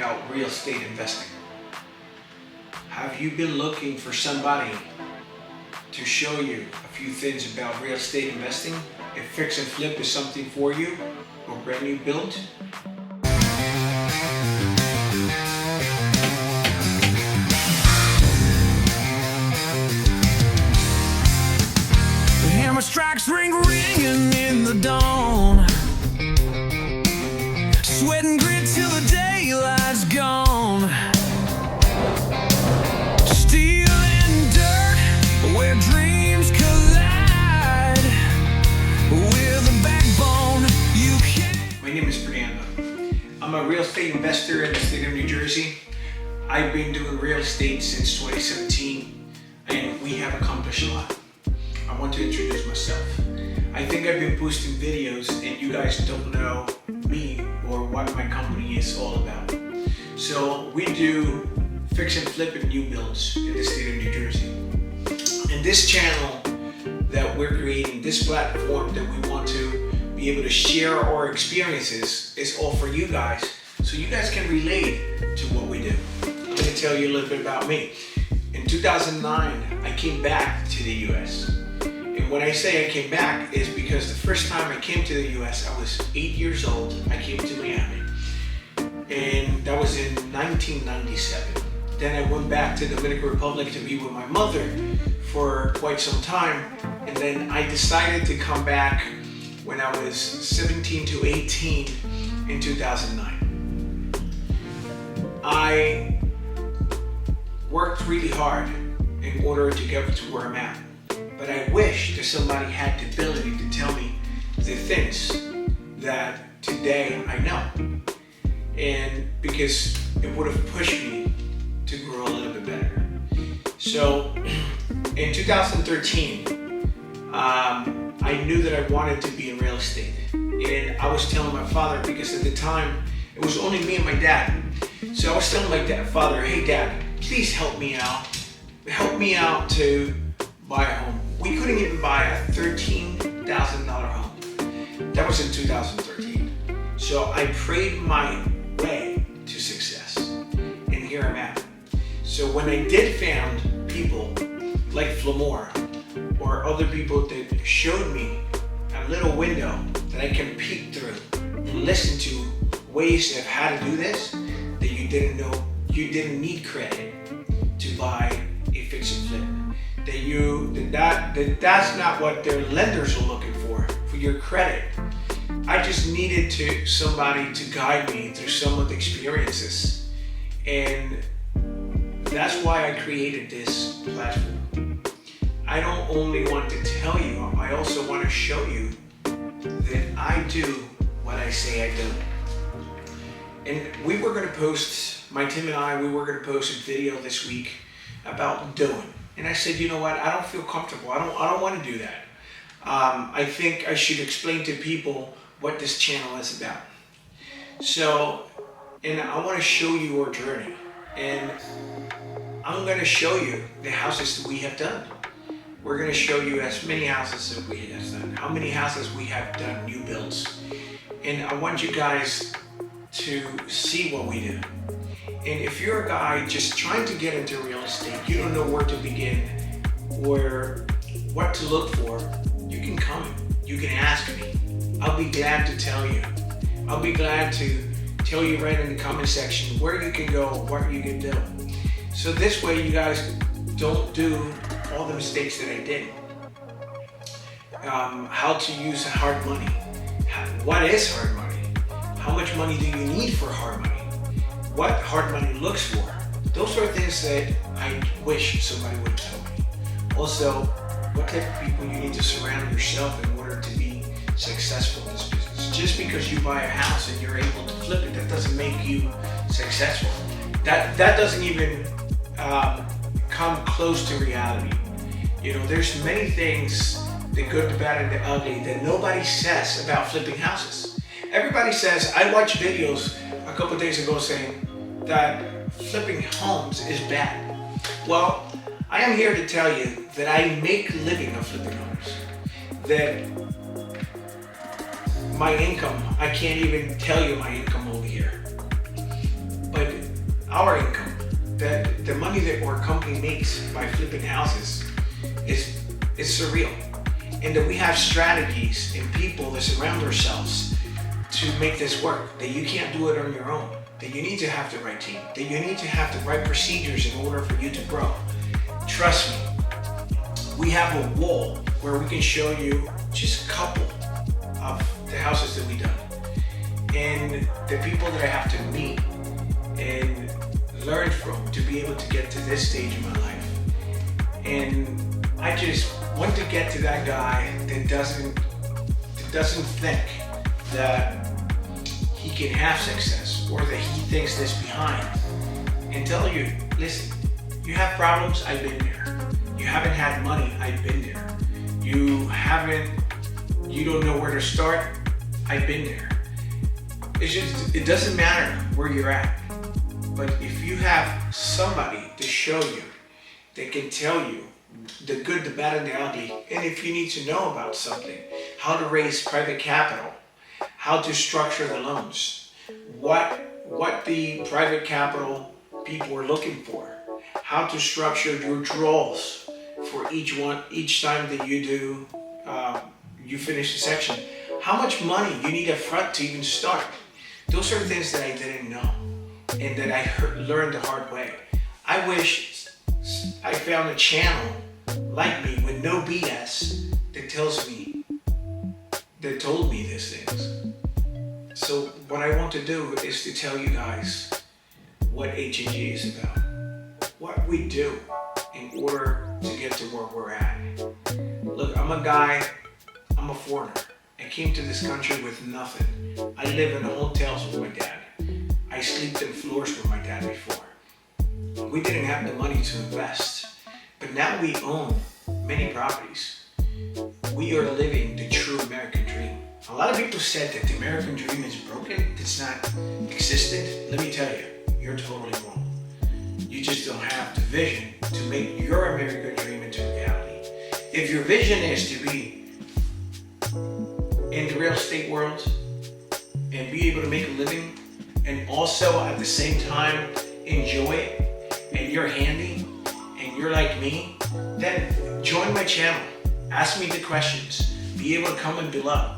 about real estate investing? Have you been looking for somebody to show you a few things about real estate investing? If fix and flip is something for you, or brand new build? The hammer strikes ringing in the dawn. Sweat and grit till the daylight's gone. Steel and dirt, where dreams collide. With a backbone you can't. My name is Fernando. I'm a real estate investor in the state of New Jersey. I've been doing real estate since 2017, and we have accomplished a lot. I want to introduce myself. I think I've been posting videos and you guys don't know me or what my company is all about. So we do fix and flip and new builds in the state of New Jersey. And this channel that we're creating, this platform that we want to be able to share our experiences, is all for you guys, so you guys can relate to what we do. I'm going to tell you a little bit about me. In 2009, I came back to the US. And when I say I came back is because the first time I came to the US, I was 8 years old. I came to Miami. And that was in 1997. Then I went back to the Dominican Republic to be with my mother for quite some time. And then I decided to come back when I was 17 to 18 in 2009. I worked really hard in order to get to where I'm at. But I wish that somebody had the ability to tell me the things that today I know. And because it would have pushed me to grow a little bit better. So in 2013, I knew that I wanted to be in real estate. And I was telling my father, because at the time, it was only me and my dad. So I was telling my father, hey dad, please help me out. Help me out to buy a home. We couldn't even buy a $13,000 home. That was in 2013. So I prayed my way to success, and here I'm at. So when I did found people like Flamore or other people that showed me a little window that I can peek through and listen to ways of how to do this that you didn't know, you didn't need credit to buy a fix and flip. That's not what their lenders are looking for your credit. I just needed somebody to guide me through some of the experiences, and that's why I created this platform. I don't only want to tell you, I also want to show you that I do what I say I do. And we were going to post, my team and I, we were going to post a video this week about doing. And I said, you know what, I don't feel comfortable. I don't want to do that. I think I should explain to people what this channel is about. So, and I want to show you our journey. And I'm going to show you the houses that we have done. We're going to show you as many houses that we have done, how many houses we have done, new builds. And I want you guys to see what we do. And if you're a guy just trying to get into real estate, you don't know where to begin or what to look for, you can come, you can ask me. I'll be glad to tell you. I'll be glad to tell you right in the comment section where you can go, what you can do. So this way you guys don't do all the mistakes that I did. How to use hard money. What is hard money? How much money do you need for hard money? What hard money looks for. Those are things that I wish somebody would tell me. Also, what type of people you need to surround yourself in order to be successful in this business. Just because you buy a house and you're able to flip it, that doesn't make you successful. That doesn't even come close to reality. You know, there's many things, the good, the bad, and the ugly, that nobody says about flipping houses. Everybody says, I watched videos a couple days ago saying that flipping homes is bad. Well, I am here to tell you that I make a living of flipping homes. That my income, I can't even tell you my income over here. But our income, that the money that our company makes by flipping houses is surreal. And that we have strategies and people that surround ourselves to make this work, that you can't do it on your own, that you need to have the right team, that you need to have the right procedures in order for you to grow. Trust me, we have a wall where we can show you just a couple of the houses that we've done and the people that I have to meet and learn from to be able to get to this stage in my life. And I just want to get to that guy that doesn't think that he can have success or that he thinks that's behind, and tell you, listen, you have problems, I've been there. You haven't had money, I've been there. You don't know where to start, I've been there. It doesn't matter where you're at, but if you have somebody to show you, that can tell you the good, the bad, and the ugly, and if you need to know about something, how to raise private capital, how to structure the loans, what the private capital people are looking for, how to structure your draws for each time that you finish a section, how much money you need up front to even start. Those are things that I didn't know and that I learned the hard way. I wish I found a channel like me with no BS that told me these things. So what I want to do is to tell you guys what H&G is about, what we do in order to get to where we're at. Look, I'm a foreigner. I came to this country with nothing. I live in hotels with my dad. I slept in floors with my dad before. We didn't have the money to invest, but now we own many properties. We are living the true American dream. A lot of people said that the American dream is broken, it's not existent. Let me tell you, you're totally wrong. You just don't have the vision to make your American dream into reality. If your vision is to be in the real estate world and be able to make a living and also at the same time enjoy it, and you're handy and you're like me, then join my channel. Ask me the questions. Be able to comment below.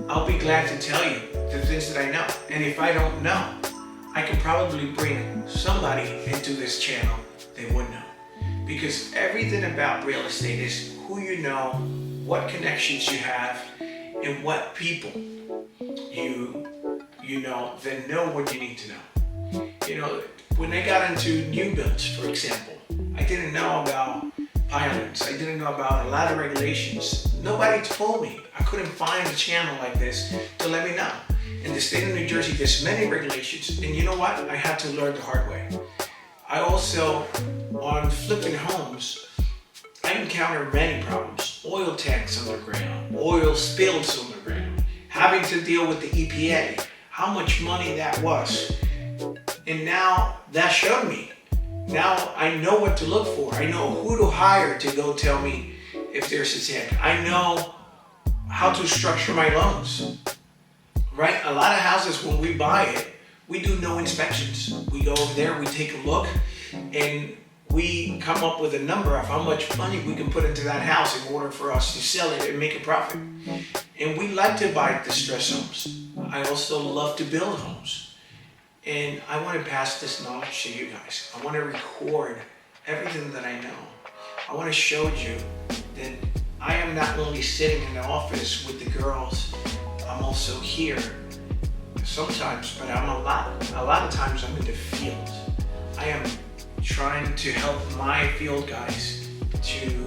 I'll be glad to tell you the things that I know. And if I don't know, I can probably bring somebody into this channel that would know. Because everything about real estate is who you know, what connections you have, and what people you know that know what you need to know. You know, when I got into new builds, for example, I didn't know about pilings. I didn't know about a lot of regulations. Nobody told me. I couldn't find a channel like this to let me know. In the state of New Jersey, there's many regulations, and you know what? I had to learn the hard way. I also, on flipping homes, I encountered many problems. Oil tanks underground, oil spills underground, having to deal with the EPA, how much money that was. And now that showed me. Now I know what to look for. I know who to hire to go tell me if there's a tank. I know how to structure my loans. Right? A lot of houses, when we buy it, we do no inspections. We go over there, we take a look, and we come up with a number of how much money we can put into that house in order for us to sell it and make a profit. And we like to buy distressed homes. I also love to build homes. And I want to pass this knowledge to you guys. I want to record everything that I know. I want to show you that I am not only sitting in the office with the girls, I'm also here sometimes, but a lot of times I'm in the field. I am trying to help my field guys to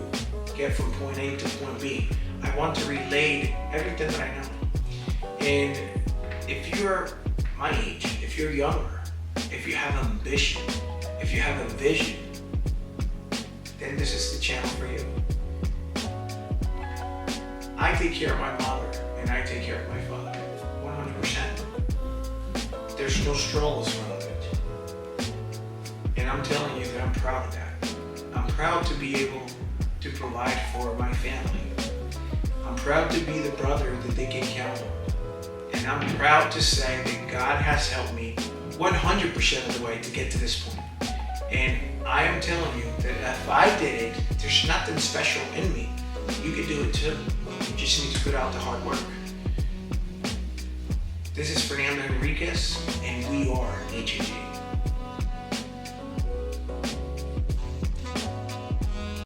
get from point A to point B. I want to relay everything that I know. And if you're my age, if you're younger, if you have ambition, if you have a vision, then this is the channel for you. I take care of my mother and I take care of my father 100%. There's no struggles around it. And I'm telling you that I'm proud of that. I'm proud to be able to provide for my family. I'm proud to be the brother that they can count on. And I'm proud to say that God has helped me 100% of the way to get to this point. And I am telling you that if I did it, there's nothing special in me. You can do it too. You just need to put out the hard work. This is Fernando Henriquez, and we